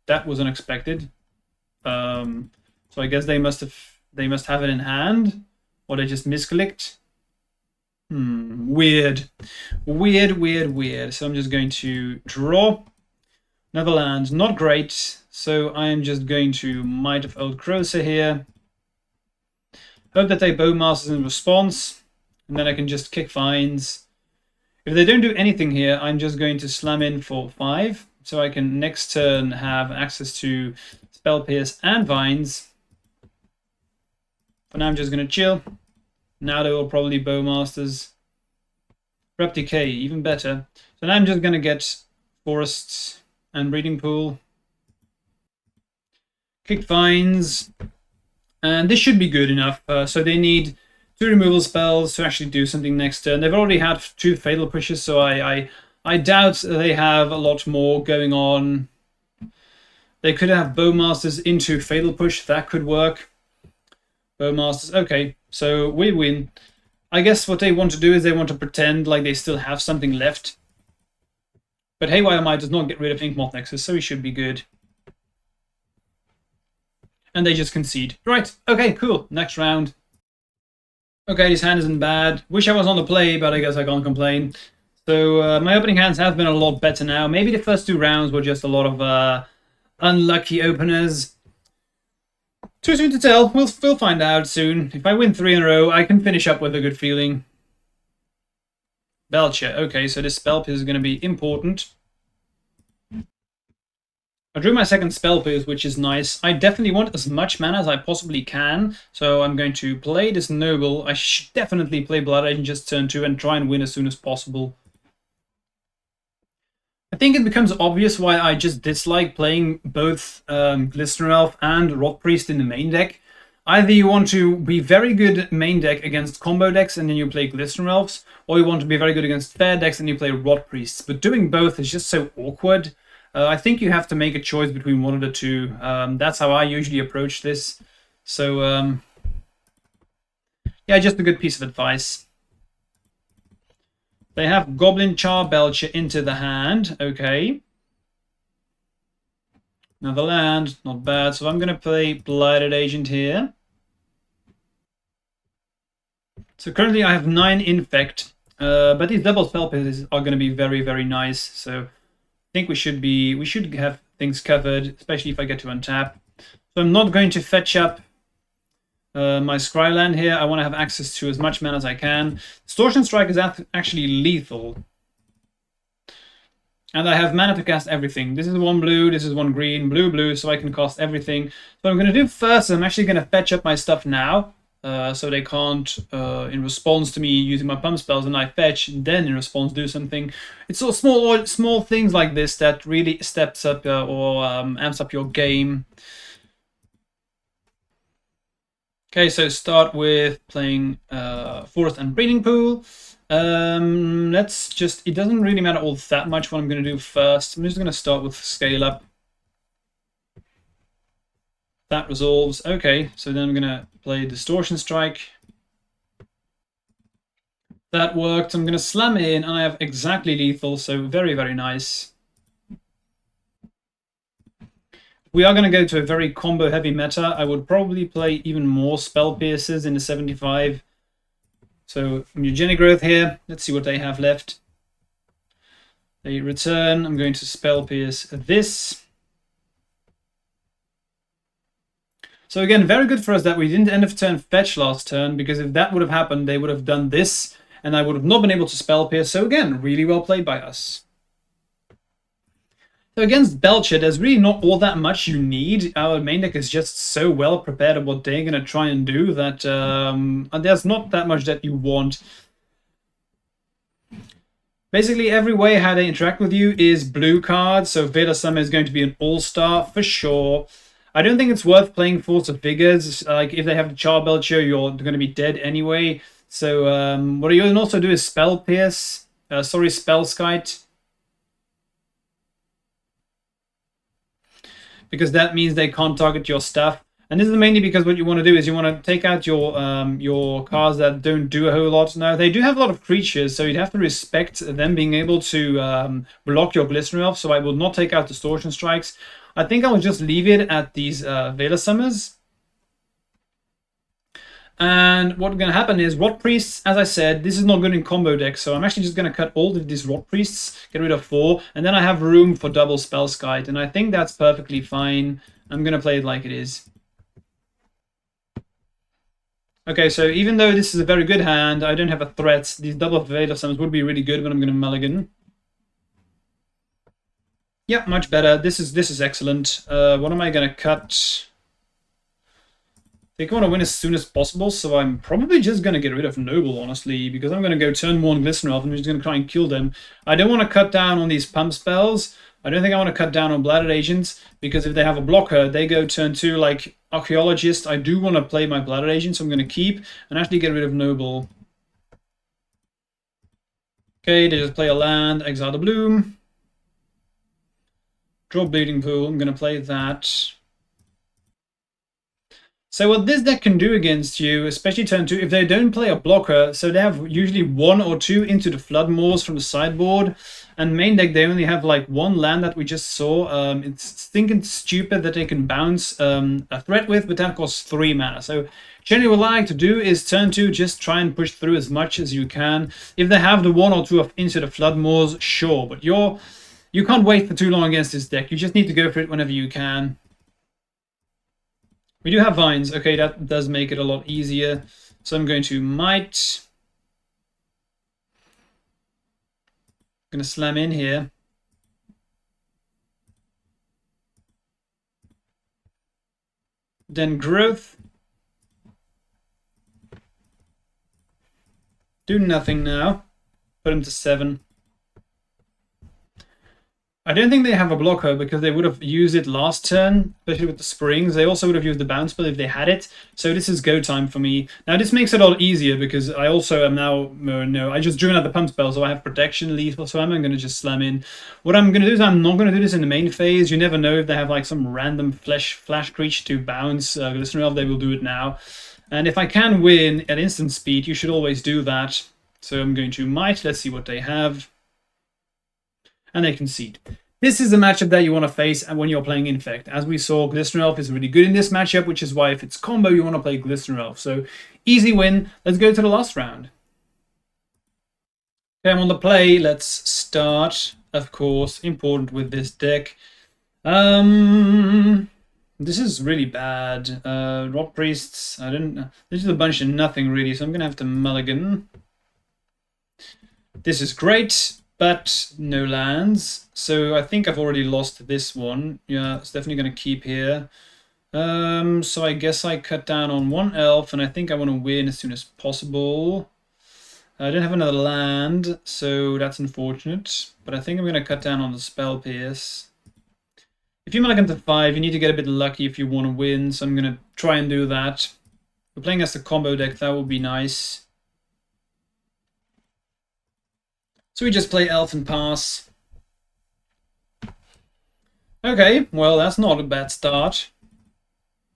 That was unexpected. So I guess they must have it in hand, or they just misclicked. Weird. So I'm just going to draw another land. Not great. So I am just going to Might of Old Crowser here. Hope that they Bowmasters in response, and then I can just kick Vines. If they don't do anything here, I'm just going to slam in for 5. So I can next turn have access to Spell Pierce and Vines. For now, I'm just going to chill. Now they will probably Bowmasters. Rep Decay, even better. So now I'm just going to get Forests and Breeding Pool. Kick Vines. And this should be good enough. So they need 2 removal spells to actually do something next turn. They've already had 2 Fatal Pushes, so I doubt they have a lot more going on. They could have Bowmasters into Fatal Push. That could work. Bowmasters. Okay, so we win. I guess what they want to do is they want to pretend like they still have something left. But Haywire Might does not get rid of Inkmoth Nexus, so he should be good. And they just concede. Right, okay, cool. Next round. Okay, this hand isn't bad. Wish I was on the play, but I guess I can't complain. So my opening hands have been a lot better now. Maybe the first 2 rounds were just a lot of unlucky openers. Too soon to tell. We'll find out soon. If I win 3 in a row, I can finish up with a good feeling. Belcher. Okay, so this spell pierce is going to be important. I drew my second spell pierce, which is nice. I definitely want as much mana as I possibly can, so I'm going to play this Noble. I should definitely play Blood Agent just turn 2 and try and win as soon as possible. I think it becomes obvious why I just dislike playing both Glistener Elf and Rot Priest in the main deck. Either you want to be very good main deck against combo decks and then you play Glistener Elves, or you want to be very good against fair decks and you play Rot Priests. But doing both is just so awkward. I think you have to make a choice between one of the two. That's how I usually approach this. So, yeah, just a good piece of advice. They have Goblin Char Belcher into the hand. Okay. Another land, not bad. So I'm going to play Blighted Agent here. So currently I have 9 Infect. But these double spell pierces are going to be very, very nice. So I think we should have things covered, especially if I get to untap. So I'm not going to fetch up my Scryland here. I want to have access to as much mana as I can. Distortion Strike is actually lethal. And I have mana to cast everything. This is 1 blue, this is 1 green, blue, blue, so I can cast everything. So what I'm going to do first, I'm actually going to fetch up my stuff now. So they can't, in response to me using my pump spells, and I fetch, and then in response do something. It's all small things like this that really steps up or amps up your game. Okay, so start with playing Forest and Breeding Pool. Let's just, it doesn't really matter all that much what I'm going to do first. I'm just going to start with Scale Up. That resolves. Okay, so then I'm going to play Distortion Strike. That worked. I'm going to slam in, and I have exactly lethal, so very, very nice. We are going to go to a very combo-heavy meta. I would probably play even more Spell Pierces in the 75. So Mutagenic Growth here. Let's see what they have left. They return. I'm going to Spell Pierce this. So again, very good for us that we didn't end of turn fetch last turn, because if that would have happened, they would have done this, and I would have not been able to Spell Pierce. So again, really well played by us. So against Belcher, there's really not all that much you need. Our main deck is just so well prepared at what they're going to try and do that there's not that much that you want. Basically, every way how they interact with you is blue cards. So Vela Summer is going to be an all-star for sure. I don't think it's worth playing Force of Figures. Like, if they have the Char Belcher, you're going to be dead anyway. So what you can also do is Spell Pierce. Spell Skite. Because that means they can't target your stuff. And this is mainly because what you want to do is you want to take out your cards that don't do a whole lot. Now, they do have a lot of creatures, so you'd have to respect them being able to block your Glistener Elf, so I will not take out Distortion Strikes. I think I will just leave it at these Vela Summers. And what's going to happen is Rot Priests, as I said, this is not good in combo decks, so I'm actually just going to cut all of these Rot Priests, get rid of 4, and then I have room for double Spell Skite, and I think that's perfectly fine. I'm going to play it like it is. Okay, so even though this is a very good hand, I don't have a threat. These double Vela Summers would be really good, but I'm going to mulligan. Yep, much better. This is excellent. What am I going to cut? I think I want to win as soon as possible, so I'm probably just going to get rid of Noble, honestly, because I'm going to go turn 1 Glistener Elf, and I'm just going to try and kill them. I don't want to cut down on these pump spells. I don't think I want to cut down on Blighted Agents, because if they have a blocker, they go turn 2 like Archaeologist. I do want to play my Blighted Agent, so I'm going to keep and actually get rid of Noble. Okay, they just play a land, exile the Bloom. Draw Bleeding Pool, I'm going to play that. So what this deck can do against you, especially turn 2, if they don't play a blocker, so they have usually 1 or 2 into the Floodmoors from the sideboard, and main deck they only have like 1 land that we just saw. It's stinking stupid that they can bounce a threat with, but that costs 3 mana. So generally what I like to do is turn 2, just try and push through as much as you can. If they have the 1 or 2 of into the Floodmoors, sure, but you can't wait for too long against this deck. You just need to go for it whenever you can. We do have Vines. Okay, that does make it a lot easier. So I'm going to Might. Gonna slam in here. Then growth. Do nothing now. Put him to 7. I don't think they have a blocker because they would have used it last turn, especially with the springs. They also would have used the bounce spell if they had it. So this is go time for me. Now this makes it a lot easier because I also am now... No, I just drew another pump spell, so I have protection, lethal, so I'm going to just slam in. What I'm going to do is I'm not going to do this in the main phase. You never know if they have like some random flash creature to bounce. Glistener Elf, they will do it now. And if I can win at instant speed, you should always do that. So I'm going to Might. Let's see what they have. And they concede. This is a matchup that you want to face when you're playing Infect. As we saw, Glistener Elf is really good in this matchup, which is why if it's combo, you want to play Glistener Elf. So, easy win. Let's go to the last round. Okay, I'm on the play. Let's start, of course, important with this deck. This is really bad. Rock Priests, I don't know. This is a bunch of nothing, really, so I'm going to have to mulligan. This is great. But no lands, so I think I've already lost this one. Yeah, it's definitely going to keep here. So I guess I cut down on 1 elf, and I think I want to win as soon as possible. I don't have another land, so that's unfortunate. But I think I'm going to cut down on the Spell Pierce. If you mulligan to 5, you need to get a bit lucky if you want to win, so I'm going to try and do that. If we're playing as a combo deck, that would be nice. So we just play Elf and pass. Okay, well, that's not a bad start.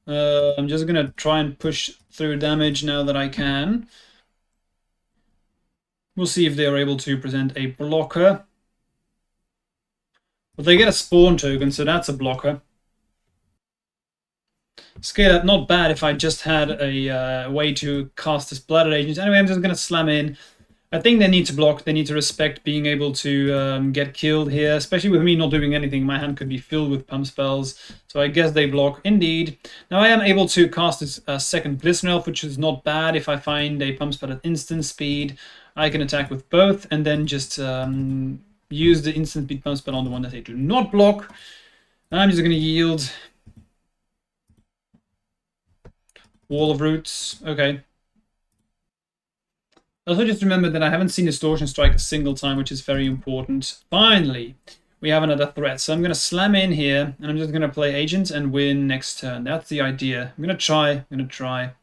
I'm just going to try and push through damage now that I can. We'll see if they are able to present a blocker. Well, they get a spawn token, so that's a blocker. Scale up, not bad if I just had a way to cast this Blooded Agent. Anyway, I'm just going to slam in. I think they need to block. They need to respect being able to get killed here, especially with me not doing anything. My hand could be filled with pump spells, so I guess they block indeed. Now I am able to cast this second Glistener Elf, which is not bad. If I find a pump spell at instant speed, I can attack with both and then just use the instant speed pump spell on the one that they do not block. I'm just going to yield. Wall of Roots. Okay. Also, just remember that I haven't seen Distortion Strike a single time, which is very important. Finally, we have another threat. So I'm going to slam in here, and I'm just going to play Agent and win next turn. That's the idea. I'm going to try.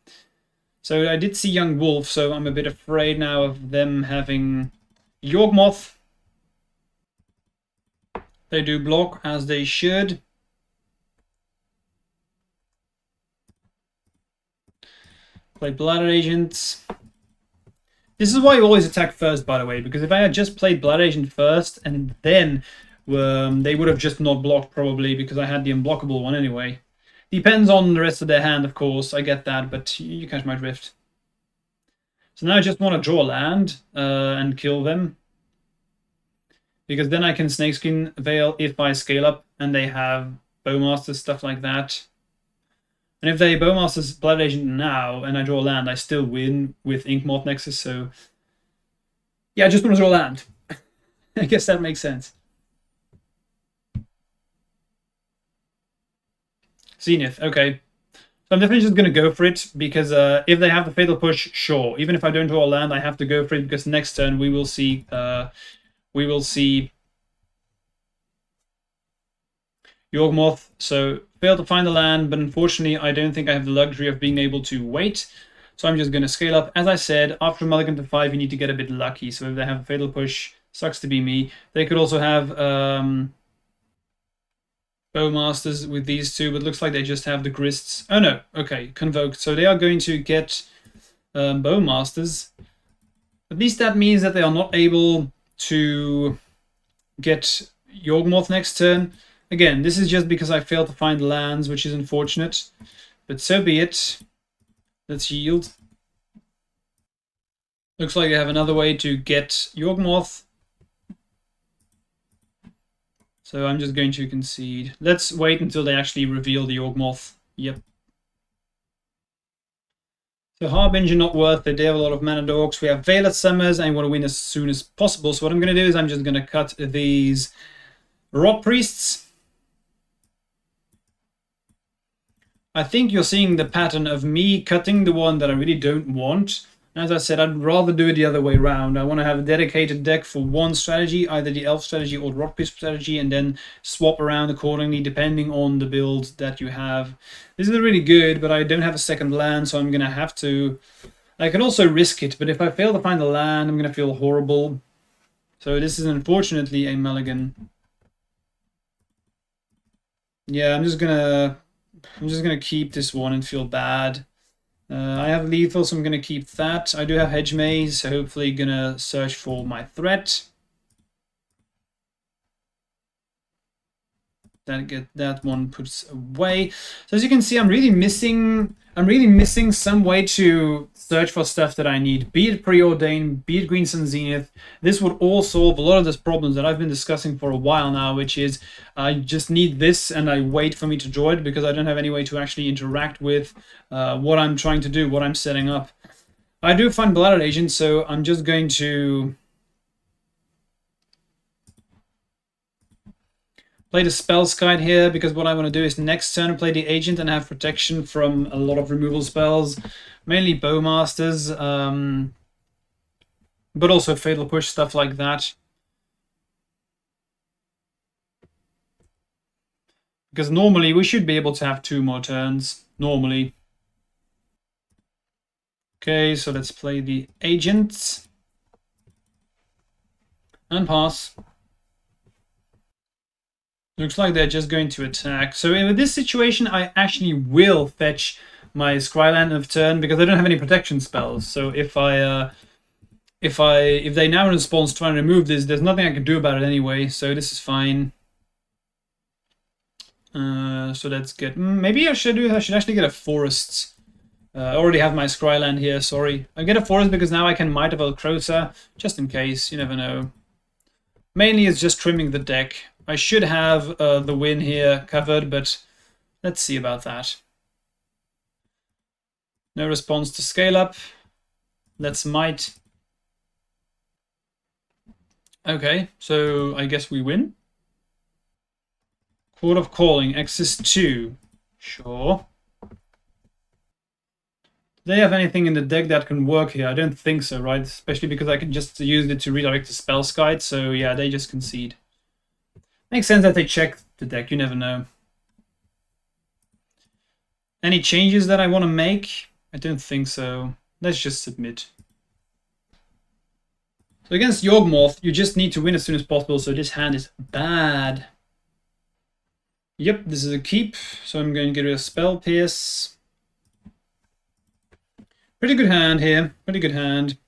So I did see Young Wolf, so I'm a bit afraid now of them having Yawgmoth. They do block, as they should. Play Blooded Agents. This is why you always attack first, by the way, because if I had just played Blood Agent first and then they would have just not blocked probably because I had the unblockable one anyway. Depends on the rest of their hand, of course, I get that, but you catch my drift. So now I just want to draw land and kill them. Because then I can Snakeskin Veil if I scale up and they have Bowmasters, stuff like that. And if they Bowmaster's Blood Agent now and I draw land, I still win with Yawgmoth Nexus, so... Yeah, I just want to draw land. I guess that makes sense. Zenith, okay. So I'm definitely just going to go for it, because if they have the Fatal Push, sure. Even if I don't draw land, I have to go for it, because next turn we will see... Yawgmoth, so failed to find the land, but unfortunately I don't think I have the luxury of being able to wait. So I'm just going to scale up. As I said, after mulligan to 5, you need to get a bit lucky. So if they have a Fatal Push, sucks to be me. They could also have Bowmasters with these two, but looks like they just have the Grists. Oh no, okay, Convoked. So they are going to get Bowmasters. At least that means that they are not able to get Yawgmoth next turn. Again, this is just because I failed to find lands, which is unfortunate. But so be it. Let's yield. Looks like I have another way to get Yawgmoth. So I'm just going to concede. Let's wait until they actually reveal the Yawgmoth. Yep. So Harbinger not worth it. They have a lot of mana dorks. We have Veiled Summers, and I want to win as soon as possible. So what I'm going to do is I'm just going to cut these Rot Priests. I think you're seeing the pattern of me cutting the one that I really don't want. As I said, I'd rather do it the other way around. I want to have a dedicated deck for one strategy, either the Elf strategy or the Rot Priest strategy, and then swap around accordingly depending on the build that you have. This is really good, but I don't have a second land, so I'm going to have to... I can also risk it, but if I fail to find a land, I'm going to feel horrible. So this is unfortunately a mulligan. Yeah, I'm just gonna keep this one and feel bad. I have lethal, so I'm gonna keep that. I do have hedge maze, so hopefully gonna search for my threat. That one puts away. So as you can see, I'm really missing some way to search for stuff that I need. Be it Preordain, be it Green Sun Zenith. This would all solve a lot of these problems that I've been discussing for a while now, which is I just need this and I wait for me to draw it because I don't have any way to actually interact with what I'm trying to do, what I'm setting up. I do find Blooded Agent, so I'm just going to play the Spells Guide here, because what I want to do is next turn play the Agent and have protection from a lot of removal spells, mainly Bowmasters, but also Fatal Push, stuff like that. Because normally we should be able to have 2 more turns, normally. Okay, so let's play the Agent. And pass. Looks like they're just going to attack. So in this situation, I actually will fetch my Scryland of turn because I don't have any protection spells. So if they now in response try and remove this, there's nothing I can do about it anyway. So this is fine. So let's get. Maybe I should actually get a forest. I already have my Scryland here. Sorry, I get a forest because now I can Might of Elcrosa, just in case. You never know. Mainly, it's just trimming the deck. I should have the win here covered, but let's see about that. No response to scale up. Let's Might. Okay, so I guess we win. Court of Calling, Axis 2. Sure. Do they have anything in the deck that can work here? I don't think so, right? Especially because I can just use it to redirect the Spells Guide, so yeah, they just concede. Makes sense that they check the deck, you never know. Any changes that I want to make? I don't think so. Let's just submit. So against Yawgmoth, you just need to win as soon as possible, so this hand is bad. Yep, this is a keep, so I'm going to get rid of Spell Pierce. Pretty good hand here, pretty good hand.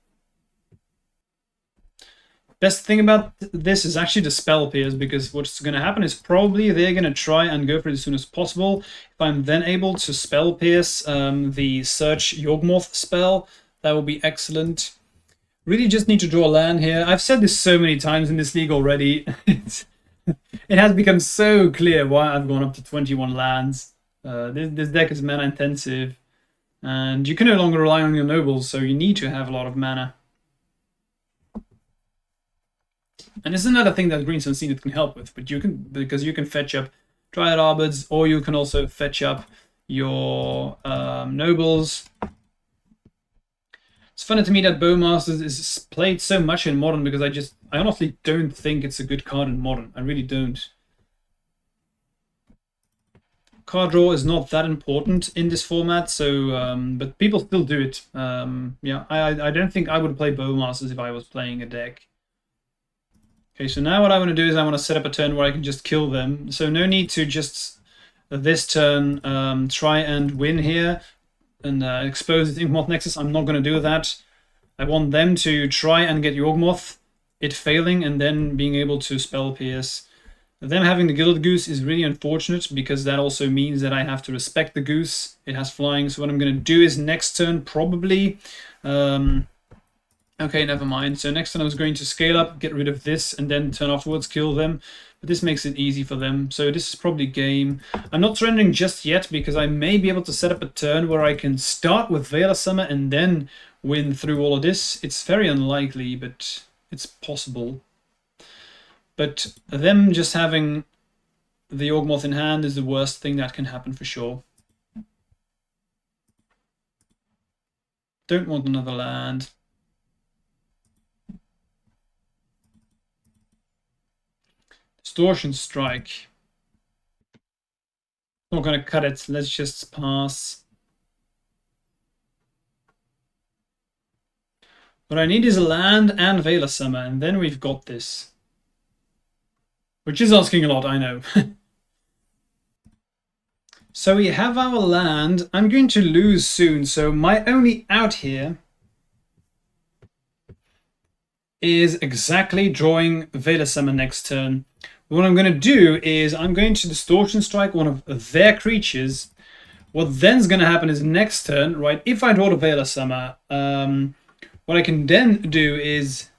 Best thing about this is actually the Spell Pierce, because what's going to happen is probably they're going to try and go for it as soon as possible. If I'm then able to Spell Pierce the Search Yawgmoth spell, that will be excellent. Really just need to draw a land here. I've said this so many times in this league already. It has become so clear why I've gone up to 21 lands. This deck is mana intensive, and you can no longer rely on your nobles, so you need to have a lot of mana. And this is another thing that Green Sun Zenith can help with, but because you can fetch up Dryad Arbords, or you can also fetch up your nobles. It's funny to me that Bowmasters is played so much in Modern, because I honestly don't think it's a good card in Modern. I really don't. Card draw is not that important in this format, so but people still do it. Yeah, I don't think I would play Bowmasters if I was playing a deck. Okay, so now what I want to do is I want to set up a turn where I can just kill them. So no need to just this turn try and win here and expose the Yawgmoth Nexus. I'm not going to do that. I want them to try and get Yawgmoth, it failing, and then being able to Spell Pierce. Them having the Gilded Goose is really unfortunate, because that also means that I have to respect the goose. It has flying, so what I'm going to do is next turn probably Okay, never mind. So next turn I was going to scale up, get rid of this, and then turn afterwards, kill them. But this makes it easy for them. So this is probably game. I'm not surrendering just yet because I may be able to set up a turn where I can start with Veil of Summer and then win through all of this. It's very unlikely, but it's possible. But them just having the Yawgmoth in hand is the worst thing that can happen for sure. Don't want another land. Distortion Strike. Not gonna cut it, let's just pass. What I need is a land and Veil of Summer, and then we've got this. Which is asking a lot, I know. So we have our land. I'm going to lose soon, so my only out here is exactly drawing Veil of Summer next turn. What I'm going to do is I'm going to Distortion Strike one of their creatures. What then's going to happen is next turn, right, if I draw the Veil of Summer, what I can then do is...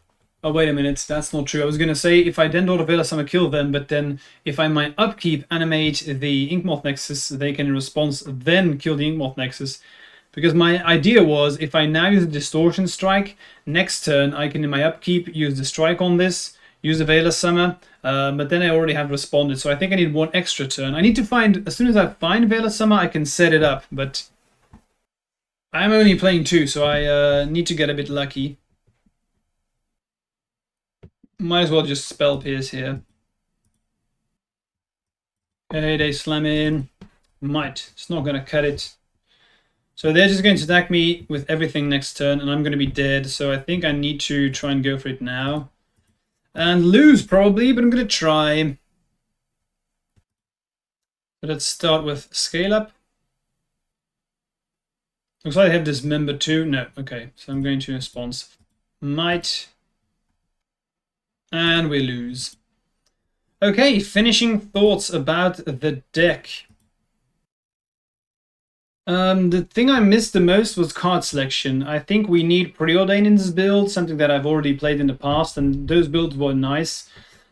Oh, wait a minute, that's not true. I was going to say if I then draw the Veil of Summer, kill them, but then if I might upkeep, animate the Yawgmoth Nexus, they can in response then kill the Yawgmoth Nexus. Because my idea was if I now use a Distortion Strike, next turn I can in my upkeep use the Strike on this, use the Veil of Summer, but then I already have responded, so I think I need one extra turn. I need to find, as soon as I find Veil of Summer, I can set it up, but I'm only playing 2, so I need to get a bit lucky. Might as well just Spell Pierce here. Okay, they slam in. Might. It's not going to cut it. So they're just going to attack me with everything next turn, and I'm going to be dead. So I think I need to try and go for it now. And lose, probably, but I'm going to try. But let's start with Scale Up. Looks like I have Dismember too. No, okay. So I'm going to response. Might. And we lose. Okay, finishing thoughts about the deck. The thing I missed the most was card selection. I think we need Preordain in this build, something that I've already played in the past, and those builds were nice.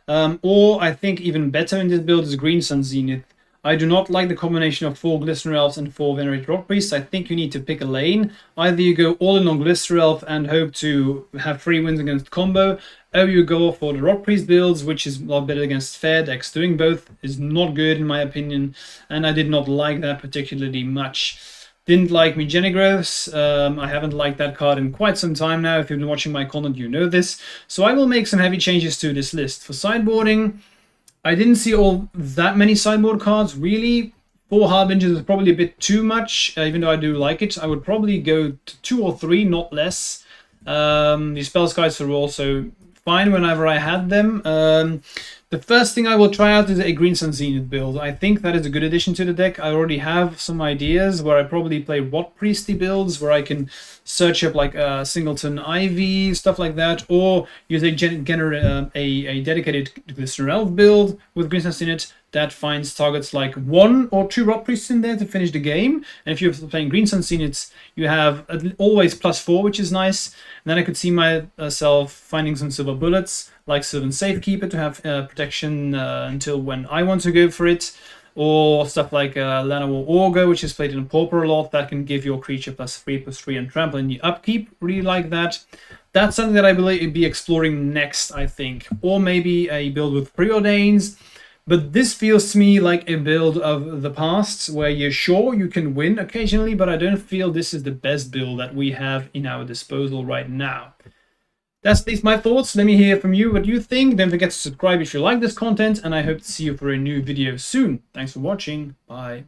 Or I think even better in this build is Green Sun Zenith. I do not like the combination of 4 Glistener Elves and 4 Venerated Rock Priests. I think you need to pick a lane. Either you go all in on Glistener Elf and hope to have free wins against combo, or you go for the Rock Priest builds, which is a lot better against fair decks. Doing both is not good in my opinion, and I did not like that particularly much. Didn't like Megenigrowths. I haven't liked that card in quite some time now. If you've been watching my content, you know this. So I will make some heavy changes to this list. For sideboarding, I didn't see all that many sideboard cards, really. 4 Harbingers is probably a bit too much, even though I do like it. I would probably go to 2 or 3, not less. The Spell Skies are also fine whenever I had them. The first thing I will try out is a Green Sun Zenith build. I think that is a good addition to the deck. I already have some ideas where I probably play Rot Priesty builds, where I can search up like Singleton Ivy, stuff like that, or use a dedicated Glistener Elf build with Green Sun Zenith that finds targets like 1 or 2 Rot Priests in there to finish the game. And if you're playing Green Sun Zeniths, you have always +4, which is nice. And then I could see myself finding some Silver Bullets, like Sylvan Safekeeper, to have protection until when I want to go for it. Or stuff like Llanowar Augur, which is played in Pauper a lot, that can give your creature +3/+3 and trample in the upkeep. Really like that. That's something that I will be exploring next, I think. Or maybe a build with Preordains. But this feels to me like a build of the past, where you're sure you can win occasionally, but I don't feel this is the best build that we have in our disposal right now. That's at least my thoughts. Let me hear from you what you think. Don't forget to subscribe if you like this content, and I hope to see you for a new video soon. Thanks for watching. Bye.